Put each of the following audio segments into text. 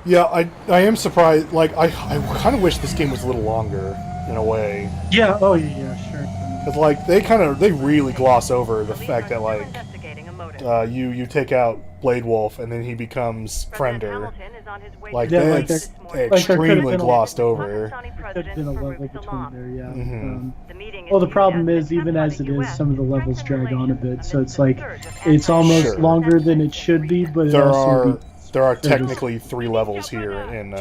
Yeah, I am surprised. Like, I kind of wish this game was a little longer in a way. Yeah. Oh yeah, yeah, sure. Cause like they really gloss over the fact that like you take out Blade Wolf and then he becomes Friender. Like Yeah, like that's there could have extremely been glossed over. there could have been a level between there. Yeah. Hmm. Well, the problem is, even as it is, some of the levels drag on a bit. So it's like it's almost Sure. longer than it should be, but it There also are there are fair to technically 3 levels here in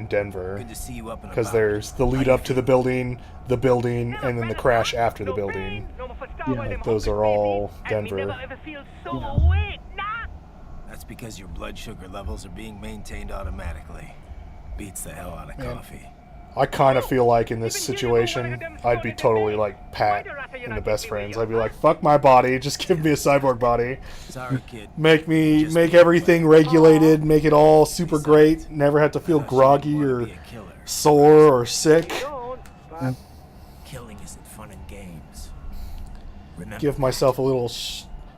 Denver. Good to see you up and Because about. there's the lead up to the building, and then the crash after the building. Yeah. Like those are all Denver. Yeah. That's because your blood sugar levels are being maintained automatically. Beats the hell out of coffee. I kind of feel like in this situation, I'd be totally like Pat in the Best Friends. I'd be like, fuck my body, just give me a cyborg body. Sorry, kid. Make everything regulated, make it all super great, never have to feel groggy or sore or sick. Killing isn't fun and games. Remember, Give myself a little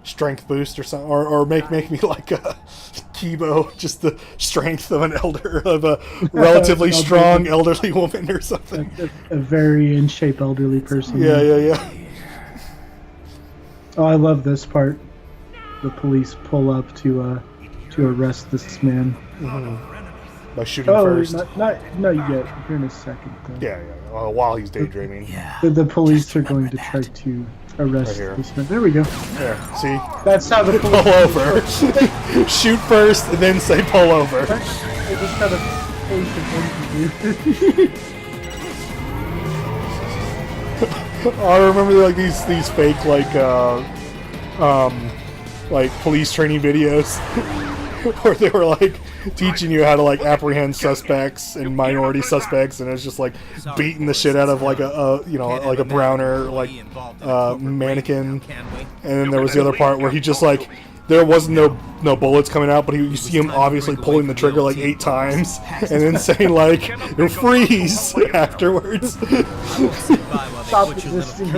strength boost or something, or make me like a Kibo, just the strength of a relatively strong elderly woman or something. A very in shape elderly person. Yeah. Oh, I love this part. The police pull up to arrest this man. By shooting first. not yet. Here in a second. Though. Yeah. While he's daydreaming. yeah. The police are going to try to arrest Right here. this man. There we go. Yeah, see? That's how the Pull police over. Shoot first, and then say pull over. They just kind of I remember like these fake like police training videos where they were like teaching you how to like apprehend suspects and minority suspects, and it's just like beating the shit out of like a browner like mannequin, and then there was the other part where he just like there was no bullets coming out, but you see him obviously pulling the trigger like 8 times and then saying like freeze afterwards. Stop resisting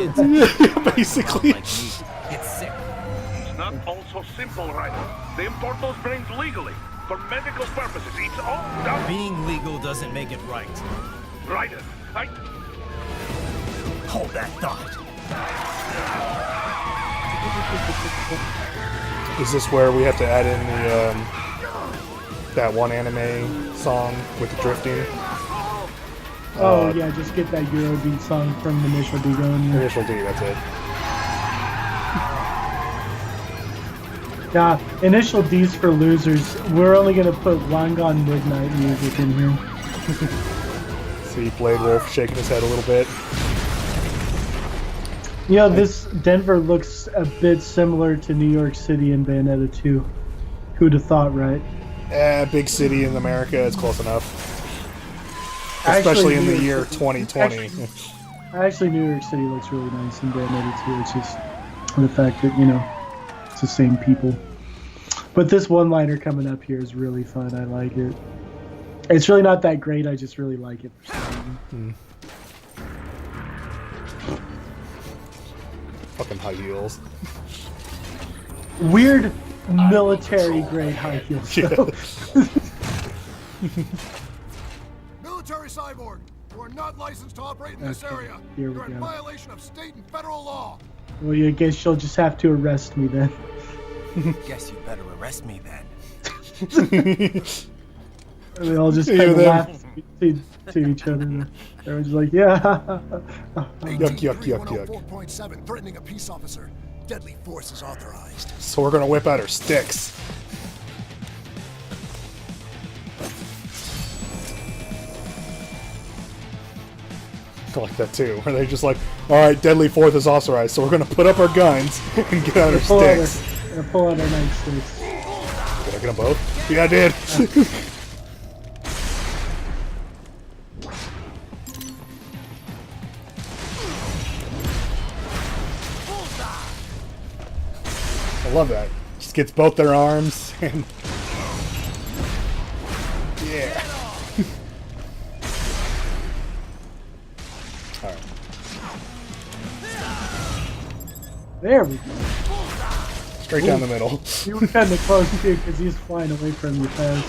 Basically. It's sick. It's not all so simple, Ryder. They import those brains legally. For medical purposes. It's all done. Being legal doesn't make it right. Ryder, Hold that thought. Is this where we have to add in the that one anime song with the drifting? Oh yeah, just get that Eurobeat song from Initial D going. Initial D, that's it. Yeah, Initial D's for losers. We're only gonna put Long Gone Midnight music in here. See Blade Wolf shaking his head a little bit. You know, this Denver looks a bit similar to New York City in Bayonetta 2. Who'd have thought, right? Big city in America, it's close enough. Especially in the year 2020. Actually, New York City looks really nice in Bayonetta 2. It's just the fact that, you know, it's the same people. But this one-liner coming up here is really fun. I like it. It's really not that great. I just really like it for some reason. Fucking high heels. Weird military-grade high heels. Though. Military cyborg, you are not licensed to operate in this area. Here we You're in go. violation of state and federal law. Well, I guess you'll just have to arrest me then. Guess you better arrest me then. And they all just kind of laugh to each other. Everyone's like, yeah. Yuck. 4.7, threatening a peace officer. Deadly force is authorized. So we're gonna whip out our sticks. I like that too, where they're just like, alright, deadly force is authorized, so we're gonna put up our guns and get out our sticks. Pull out our nightsticks. Did I get them both? Yeah, I did. I love that. Just gets both their arms and yeah. Alright. There we go. Straight down the middle. You were kind of close too, because he's flying away from you fast.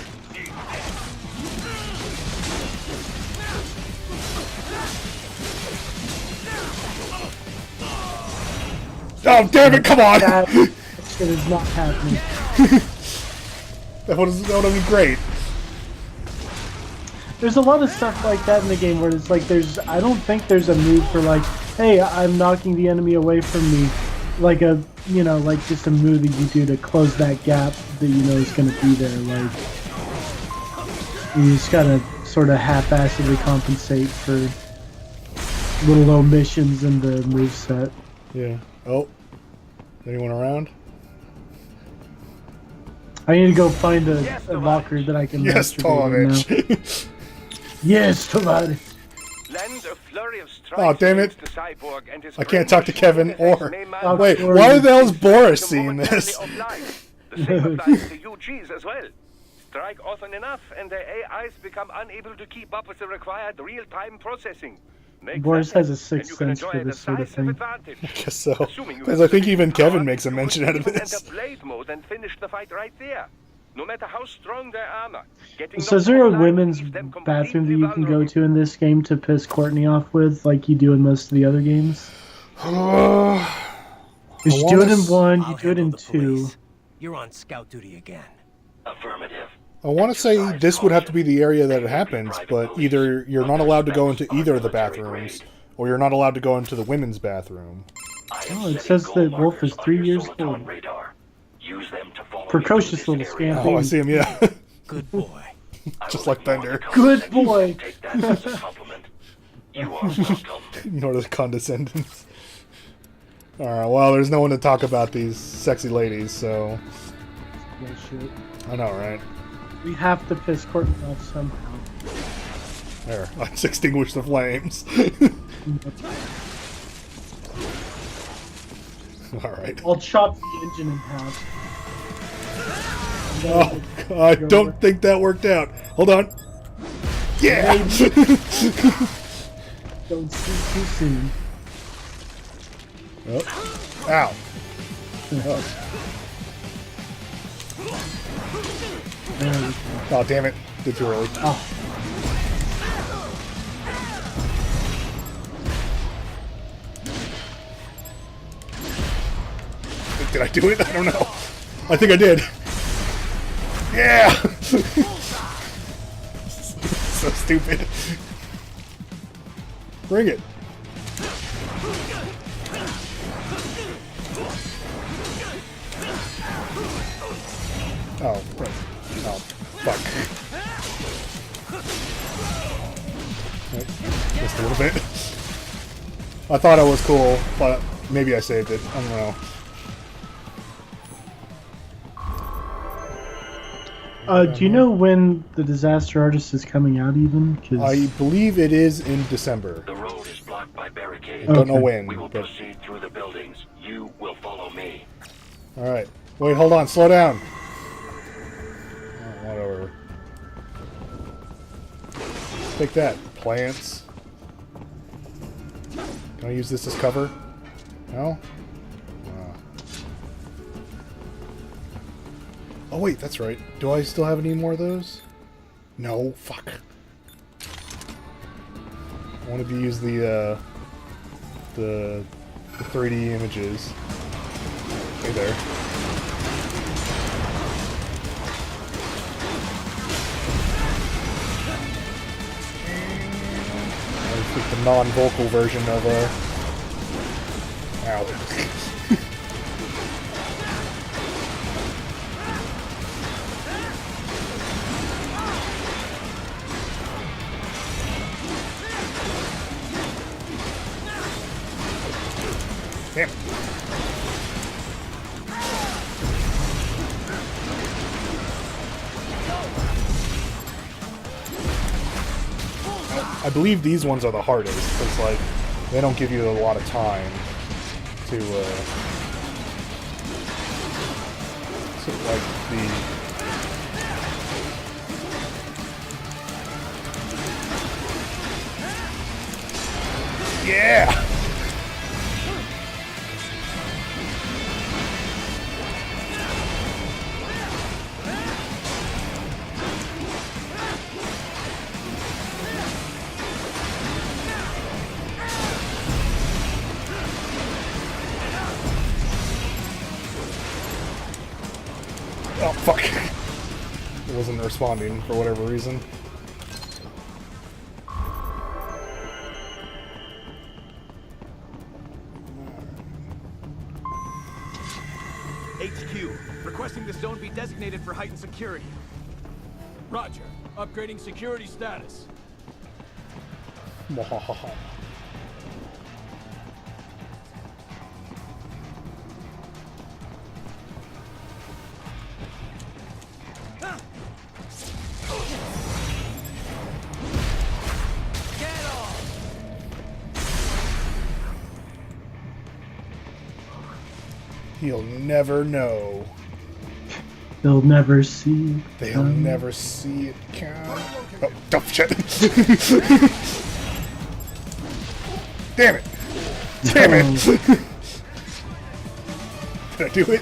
Oh, damn it, come on! That shit is not happening. That would have been great. There's a lot of stuff like that in the game where it's like I don't think there's a move for like, hey, I'm knocking the enemy away from me. Like a, like just a move that you do to close that gap that you know is going to be there. Like, you just gotta sort of half-assedly compensate for little omissions in the moveset. Yeah. Oh. Anyone around? I need to go find a locker that I can Yes, masturbate in now. Yes, Tovad. Oh, damn it. I can't talk to Kevin or... Oh, wait, or why you- the hell is Boris seeing this? The same applies to UGs as well. Strike often enough, and their AIs become unable to keep up with the required real-time processing. Make Boris that has a and sixth you can sense for enjoy a this sort of decisive thing. advantage. I guess so. Assuming you Because have I think the even power, Kevin makes a you mention could out of even this. enter blade mode and finish the fight right there. No matter how strong their armor. Getting So is knocked there a offline women's leaves them bathroom that completely you can go vulnerable. to in this game to piss Courtney off with, like you do in most of the other games? Because you do it in one, you do it in two. You're on scout duty again. Affirmative. I want to say this would have to be the area that it happens, but either you're not allowed to go into either of the bathrooms, or you're not allowed to go into the women's bathroom. Oh, it says that Wolf is 3 years old. Use them to follow Precocious me little through this area. scamp. Oh, I see him, yeah. Good boy. Just like Bender. Good boy. Take that as a compliment. You are welcome. Nor the condescendence. Alright, well, there's no one to talk about these sexy ladies, so... Bullshit. I know, right? We have to piss Courtney off somehow. There, let's extinguish the flames. Alright. I'll chop the engine in half. Oh, I don't think that worked out. Hold on. Yeah! Don't speak too soon. Oh. Ow. Oh. There we go. Oh, damn it. Did too early. Oh. Did I do it? I don't know. I think I did. Yeah! So stupid. Bring it. Oh, right. Oh, fuck. Right. Just a little bit. I thought I was cool, but maybe I saved it. I don't know. Do you know when the Disaster Artist is coming out even? 'Cause I believe it is in December. The road is blocked by barricades. I don't know Okay. when, We will but... proceed through the buildings. You will follow me. Alright. Wait, hold on. Slow down. Oh, whatever. Take that, plants. Can I use this as cover? No? Oh wait, that's right. Do I still have any more of those? No, fuck. I wanted to use the 3D images. Hey there. I think the non-vocal version of Ow. Damn. I believe these ones are the hardest, because, like, they don't give you a lot of time to, like, Yeah! Oh, fuck. It wasn't responding for whatever reason. HQ, requesting the zone be designated for heightened security. Roger. Upgrading security status. Mwahaha. Get off! He'll never know. They'll never see. They'll never see it count. Oh, shit. Damn it. Damn it. Did I do it?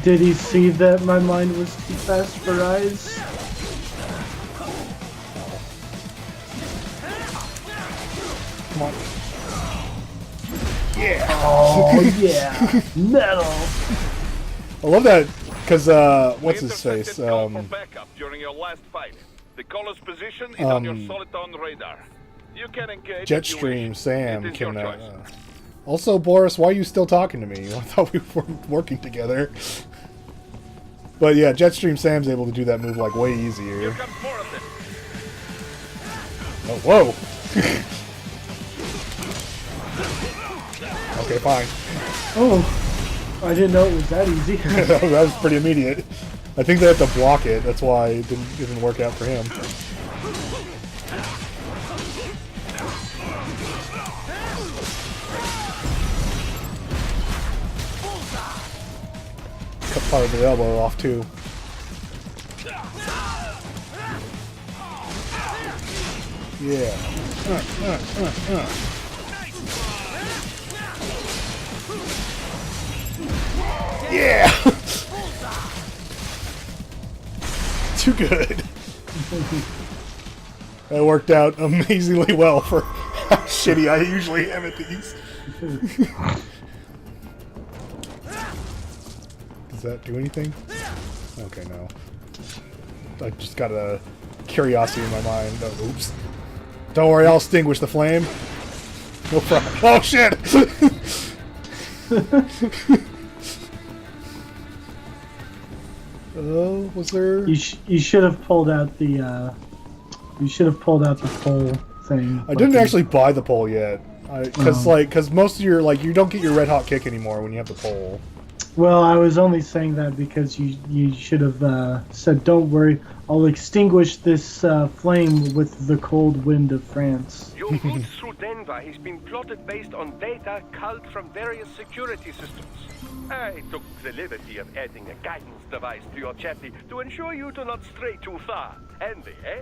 Did he see that my mind was too fast for eyes? Come on. Yeah. Oh yeah, metal. I love that because what's his face? For backup during your last fight. The caller's position is on your Soliton radar. You can engage. Jetstream Sam It is your can. choice. Also, Boris, why are you still talking to me? I thought we were working together. But yeah, Jetstream Sam's able to do that move like way Here easier. comes more of them. Oh, whoa. Okay, fine. Oh, I didn't know it was that easy. That was pretty immediate. I think they have to block it. That's why it didn't work out for him. Cut part of the elbow off too. Yeah. Yeah! Too good. That worked out amazingly well for how shitty I usually am at these. Does that do anything? Okay, no. I just got a curiosity in my mind. Oh, oops. Don't worry, I'll extinguish the flame. No problem. Oh, shit! Oh, was there? You should have pulled out the pole thing. I didn't actually buy the pole yet, because most of your you don't get your red hot kick anymore when you have the pole. Well, I was only saying that because you should have said, "Don't worry, I'll extinguish this flame with the cold wind of France." Your route through Denver has been plotted based on data culled from various security systems. I took the liberty of adding a guidance device to your chassis to ensure you do not stray too far. Handy, eh?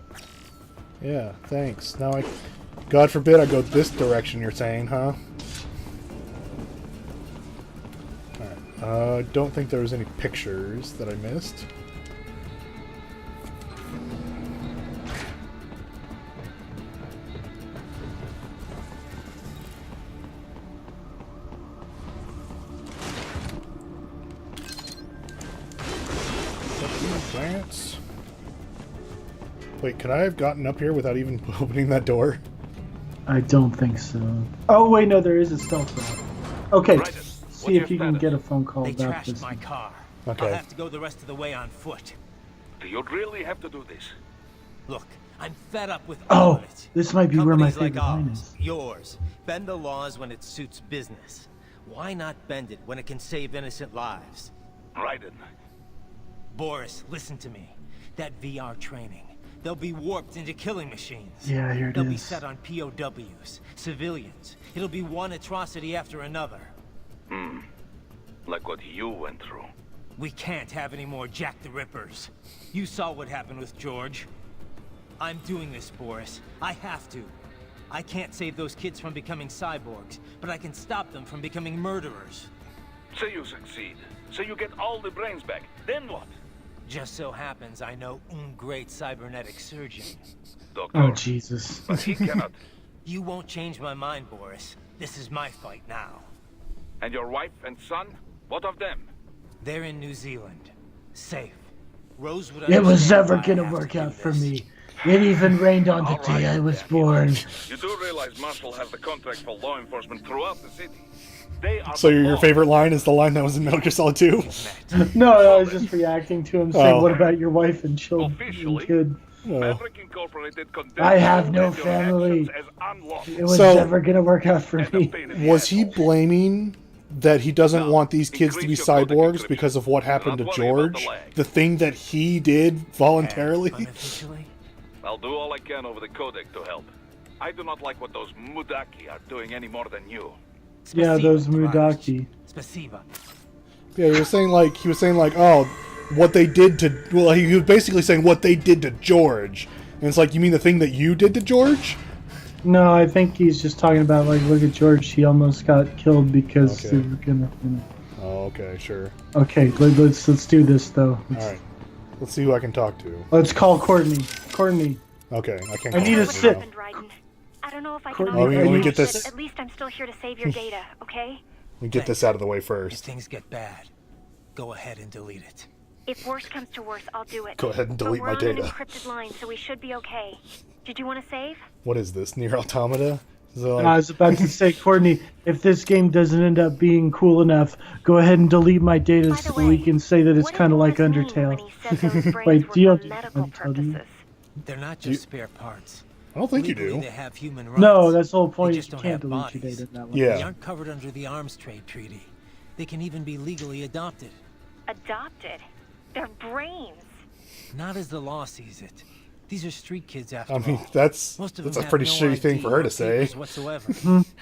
Yeah, thanks. Now God forbid I go this direction, you're saying, huh? Alright, don't think there was any pictures that I missed. Plants. Wait, could I have gotten up here without even opening that door? I don't think so. Oh wait, no, there is a stealth route. Okay, Right. see if you can get a phone call They about trashed this. my car. Okay. I'll have to go the rest of the way on foot. Do you really have to do this? Look, I'm fed up with all Oh, of it. this might be where my Companies like favorite line ours, is. yours, bend the laws when it suits business. Why not bend it when it can save innocent lives? Raiden. Boris, listen to me. That VR training, they'll be warped into killing machines. Yeah, here it They'll be is. set on POWs, civilians. It'll be one atrocity after another. Like what you went through. We can't have any more Jack the Rippers. You saw what happened with George. I'm doing this, Boris. I have to. I can't save those kids from becoming cyborgs, but I can stop them from becoming murderers. Say you succeed. Say you get all the brains back. Then what? Just so happens I know great cybernetic surgeon. Doctor. Oh Jesus! But he cannot. You won't change my mind, Boris. This is my fight now. And your wife and son? What of them? They're in New Zealand. Safe. Rose would It was understand never why I gonna have to work do out for this. me. It even rained on the day I was born. You do realize Marshall has the contract for law enforcement throughout the city. They are So the your law. favorite line is the line that was in Metal Gear Solid 2? No, I was just reacting to him saying, Oh. "What about your wife and children?" Officially, Kid? Maverick Incorporated condemns I have no all of your family. actions as unlawful. It was So- never gonna work out for And a me. pain in the Was he asshole. blaming that he doesn't No, want these kids to be increase your codec cyborgs encryption. because of what happened to Do not worry about the George? lag. The thing that he did voluntarily? Unofficially? I'll do all I can over the codec to help. I do not like what those Mudaki are doing any more than you. Yeah, Spasiba, those Tavares. Mudaki. Spasiba. Yeah, he was saying like, oh, what they did to. Well, he was basically saying what they did to George, and it's like, you mean the thing that you did to George? No, I think he's just talking about like, look at George. He almost got killed because Okay. they were gonna. Oh, okay, sure. Okay, let's do this though. All right, let's see who I can talk to. Let's call Courtney. Courtney. Okay, I can't. I call need him a right sip. now. happened, Raiden. I don't know if I can Courtney, honor let me it, get but this- At least I'm still here to save your data, okay? Let me get this out of the way If first. things get bad, go ahead and delete it. If worse comes to worse, I'll do it. Go ahead and delete but my we're on data. an encrypted line, so we should be okay. Did you want to save? What is this? Near Automata? Is it I like, was about to say, Courtney, if this game doesn't end up being cool enough, go ahead and delete my data By the so way, we can say that it's what did kind of like Boris mean Undertale. when he said those brains Wait, were do you have for to medical tell me? purposes? They're not just spare parts. I don't think you Legally, do. They have human rights. No, that's the whole They point. You just don't can't have delete your bodies. data that way. Yeah. They aren't covered under the arms trade treaty. They can even be legally adopted. Adopted. Their brains. Not as the law sees it. These are street kids after I mean, all. that's Most of a them have pretty no shitty thing ID for her or to say. papers whatsoever.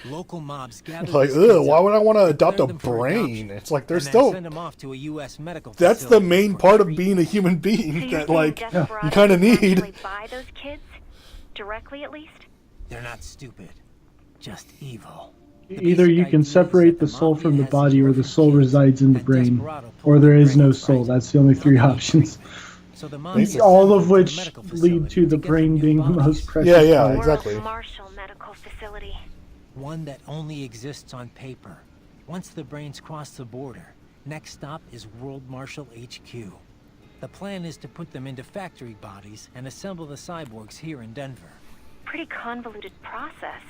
Local mobs gather Like, these kids why up, would I want to adopt a declare them for brain? adoption, It's like there's and then still. send them off to a U.S. medical That's the facility main for part of treatment. being a human So being you're that, saying like, Desperados you kind of can need. actually buy those kids? Directly, at least? They're not stupid, just evil. The Either basic you idea can is separate that the soul mafia from the has body, these or the orphan soul kids, resides in the and brain, Desperado pulled or there their is no brains soul. right That's the only three Nothing options. So the Basic. mafia All sends of them to the which medical lead facility to the get brain new being the bodies. most precious. Yeah, yeah, part. exactly. World Marshall Medical Facility. One that only exists on paper. Once the brains cross the border, next stop is World Marshal HQ. The plan is to put them into factory bodies and assemble the cyborgs here in Denver. Pretty convoluted process.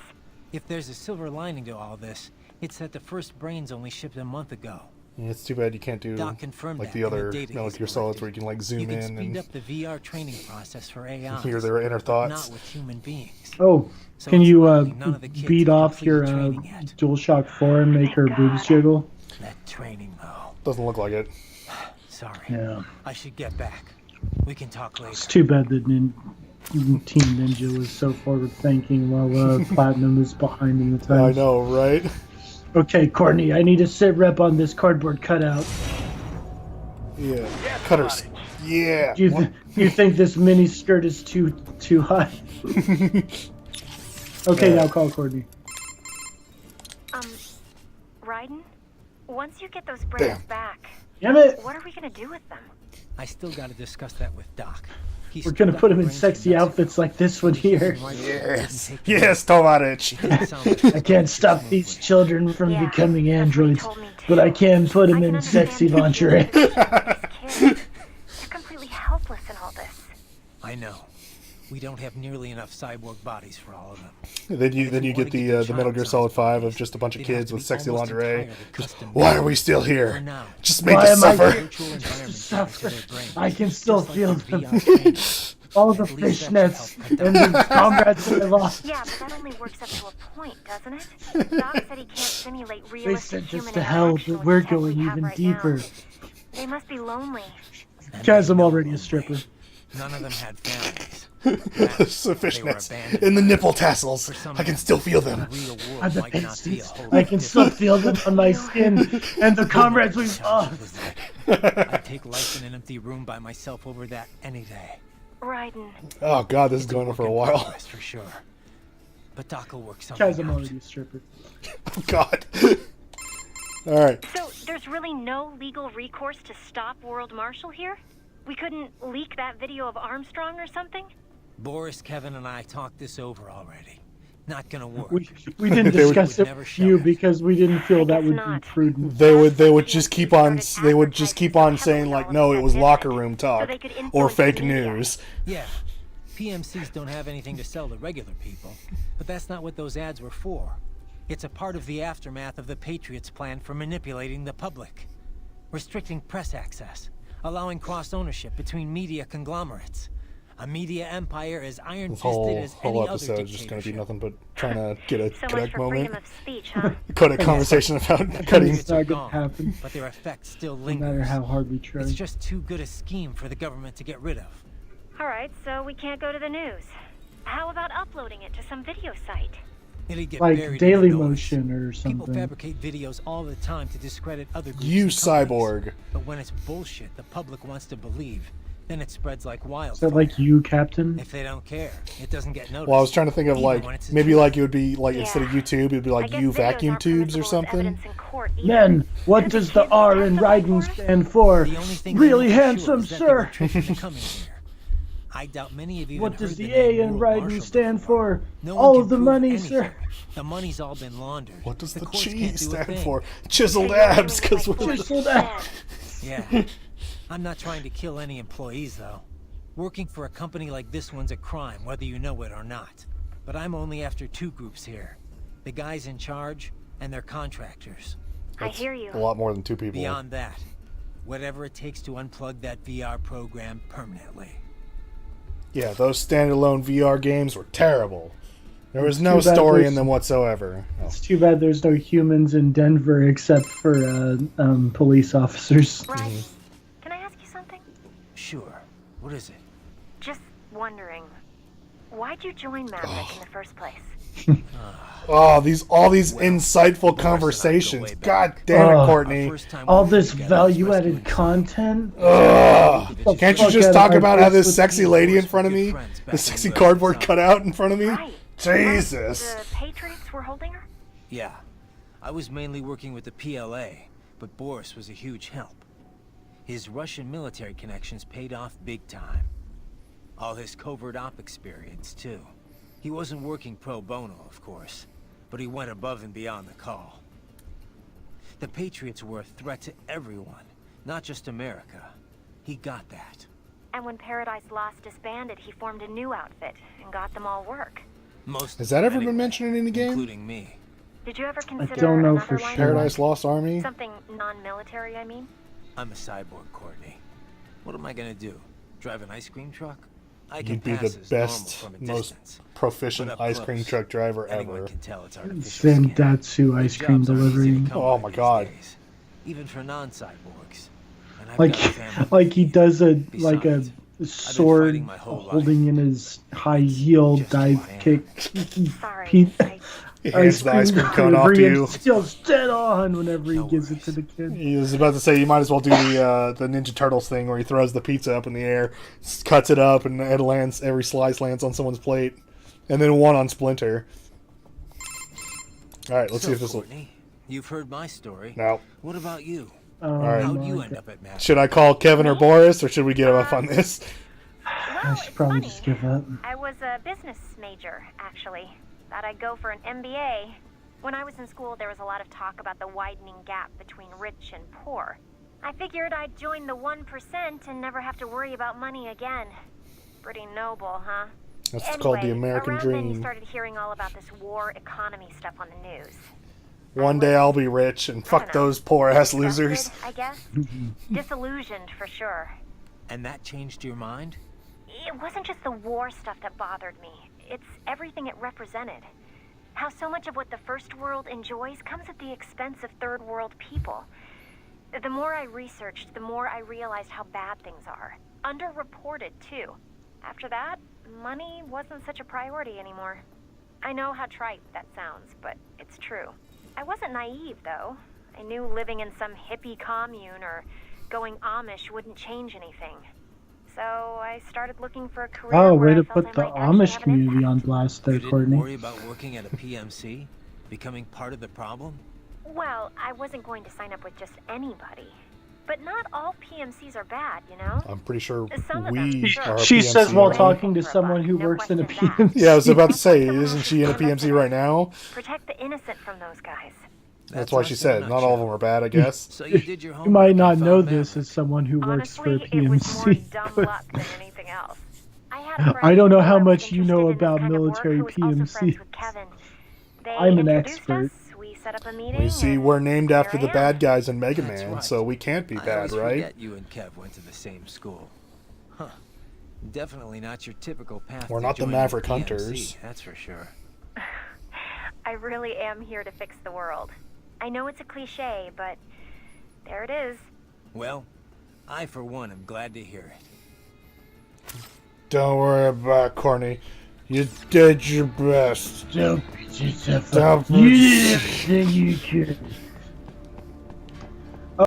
If there's a silver lining to all this, it's that the first brains only shipped a month ago. Yeah, it's too bad you can't do Doc confirmed like that the in the other data Metal he's Gear Solids collected. where you can like You zoom can in speed and up the VR training process for AI. hear their inner thoughts. Not with human beings. Oh, So can it's you likely none of the kids beat have off your completed training yet. DualShock 4 and make her boobs jiggle? That training, though. Doesn't look like it. Sorry. Yeah. I should get back. We can talk later. It's too bad that Team Ninja was so forward thinking while Platinum is behind in the I times. know, right? Okay, Courtney, I need a sit rep on this cardboard cutout. Yeah. Cutters. Yeah. Do you think this mini skirt is too high? Okay, now call Courtney. Raiden? Once you get those brains Bam. back, Damn it! what are we gonna do with them? I still gotta discuss that with Doc. He's We're still gonna got put the him in brains sexy Mexico. outfits like this one here. Yes. Yes, Tovarich. I can't stop these children from Yeah, becoming that's what he androids, told me but too. I can put them I in can sexy understand lingerie. these kids. They're completely helpless in all this. I know. We don't have nearly enough cyborg bodies for all of them. Then you get the Metal Gear Solid 5 of just a bunch of They'd have kids to with be sexy almost lingerie. entirely custom Why made. are we still For here? now, Just make Why us am I suffer. here? virtual environments Suffer. into their brains, I can still just like feel the them. VR training. All the At least that should fishnets help and the comrades that I lost. Yeah, but that only works up to a point, doesn't it? Doc said he can't simulate They realistic sent us human to hell, interaction but with we're the tech we going have even right deeper. now. They must be lonely. And Guys, they I'm know already a lonely. stripper. None of them had families. The They were fishnets abandoned and the by nipple us. tassels. For some I can reason, still feel the them. real world I'm the might not be a pasties. whole I lot can still different. feel them on my skin, and the comrades we lost. I'd take life in an empty room by myself over that any day. Raiden, Oh god, this is It's a going on work for a in while. progress, for sure. But Doc will work something Guys, I'm out. already a stripper. Oh god. Alright. so there's really no legal recourse to stop World Marshal here? We couldn't leak that video of Armstrong or something? Boris, Kevin, and I talked this over already. Not gonna work. We didn't They would- discuss it Never with show you it. because we didn't feel that guess would be not. prudent. They would just keep on saying like, no, it was locker room talk or fake news. Yeah, PMCs don't have anything to sell to regular people, but that's not what those ads were for. It's a part of the aftermath of the Patriots' plan for manipulating the public. Restricting press access, allowing cross-ownership between media conglomerates. A media empire as This iron-fisted whole as any other episode is just going to be dictatorship. nothing but trying to get a So much connect for moment, freedom of speech, huh? cut a conversation about cutting. It's not are gonna gone, happen. but their effect still No lingers. matter how hard we try. It's just too good a scheme for the government to get rid of. All right, so we can't go to the news. How about uploading it to some video site? It'd get Like buried in Daily the noise. Motion or People something. fabricate videos all the time to discredit other groups You and companies. cyborg. But when it's bullshit the public wants to believe, then it spreads like Is wildfire. that like you, Captain? If they don't care, it doesn't get noticed. Well, I was trying to think of Even like when it's the maybe truth. like it would be like instead of Yeah. YouTube, it'd be I like guess you videos vacuum aren't tubes or permissible as something. evidence in court either. Men, what does the R in riding stand for? The only thing Really I know for handsome, sure is that they were sir. tricked into coming here. I doubt many of you What even does heard the name A in World riding Marshal stand before. for? No one All can of the prove money, anything. sir. The money's all been laundered. What does the courts can't cheese do a stand thing. for? So Chiseled you're abs, doing because like we're 40%. Chiseled abs. Yeah. I'm not trying to kill any employees, though. Working for a company like this one's a crime, whether you know it or not. But I'm only after two groups here. The guys in charge and their contractors. I hear you. a lot more than two people. Beyond that, whatever it takes to unplug that VR program permanently. Yeah, those standalone VR games were terrible. There was no Too bad story there's- in them whatsoever. Oh. It's too bad there's no humans in Denver except for police officers. Right. Can I ask you something? Sure. What is it? Just wondering, why'd you join Maverick in the first place? Oh, all these insightful conversations. God damn it, Oh. Courtney. All this value-added content. Ugh. Can't you fuck just out of talk my about how face this with sexy you. lady in front of me, the sexy cardboard cutout in front of me? Right. Jesus. The Patriots were holding her? Yeah. I was mainly working with the PLA, but Boris was a huge help. His Russian military connections paid off big time. All his covert op experience, too. He wasn't working pro bono, of course, but he went above and beyond the call. The Patriots were a threat to everyone, not just America. He got that. And when Paradise Lost disbanded, he formed a new outfit and got them all work. Most Has of that them ever been anyway, mentioned in any game? including me. Did you ever consider don't know another for line of sure. Paradise work? Lost Army? Something non-military, I mean? I'm a cyborg, Courtney. What am I gonna do? Drive an ice cream truck? I can You'd be pass the as normal best, from a most distance. proficient But up ice cream close, truck driver anyone ever. can tell it's artificial skin. Zendatsu ice The cream jobs aren't easy to delivery. come Oh by my these God. days, even for non-cyborgs. And I've Like, got a family. like he does like a Besides, sword fighting my whole holding in his high yield just who dive I am. kick. Sorry. He- He hands the ice cream cone off to delivery you. and feels dead on whenever he No gives it worries. to the kid. He was about to say you might as well do the Ninja Turtles thing where he throws the pizza up in the air, cuts it up, and it lands. Every slice lands on someone's plate, and then one on Splinter. All right, let's So, see if this will. Courtney, you've heard my story. No. What about you? right. How'd my you God. end up at Maverick? Should I call Kevin or Boris, or should we get him up on this? I should probably just give up. I was a business major, actually. Thought I'd go for an MBA. When I was in school, there was a lot of talk about the widening gap between rich and poor. I figured I'd join the 1% and never have to worry about money again. Pretty noble, huh? That's Anyway, called the American around then you dream. started hearing all about this war economy stuff on the news. One day I'll be rich and fuck those poor ass losers. Disgusted, I guess. Disillusioned, for sure. And that changed your mind? It wasn't just the war stuff that bothered me. It's everything it represented. How so much of what the first world enjoys comes at the expense of third world people. The more I researched, the more I realized how bad things are. Underreported, too. After that, money wasn't such a priority anymore. I know how trite that sounds, but it's true. I wasn't naive, though. I knew living in some hippie commune or going Amish wouldn't change anything. So I started looking for a career Oh, where way I to felt put I the might actually Amish have an community impact. on blast there, You didn't Courtney. worry about working at a PMC? Becoming part of the problem? Well, I wasn't going to sign up with just anybody. But not all PMCs are bad, you know? I'm pretty sure Some of them, we sure. are She PMC says while right? talking to someone who No works in a questions asked. PMC. Yeah, I was about to say, Criminals isn't she in a should stand up PMC for right them. now? Protect the innocent from those guys. That's why she said not all of them are bad, I guess. So you did your You homework might and not know found this Maverick. as someone who works for a Honestly, it was more PMC. dumb but luck than anything else. I had a friend I don't know how who was much you know interested in this about kind of work military who was also friends PMCs. with Kevin. They I'm an introduced expert. us, we set up a meeting. We see and we're named here after I the am. bad guys in Mega That's Man, right. so we can't be I bad, always right? forget you and Kev went to the same school. Huh. Definitely not your typical path. We're to not the joining Maverick PMC, Hunters. That's for sure. I really am here to fix the world. I know it's a cliche, but there it is. Well, I for one am glad to hear it. Don't worry about it, Courtney. You did your best. Don't beat yourself Don't up. You did everything you could.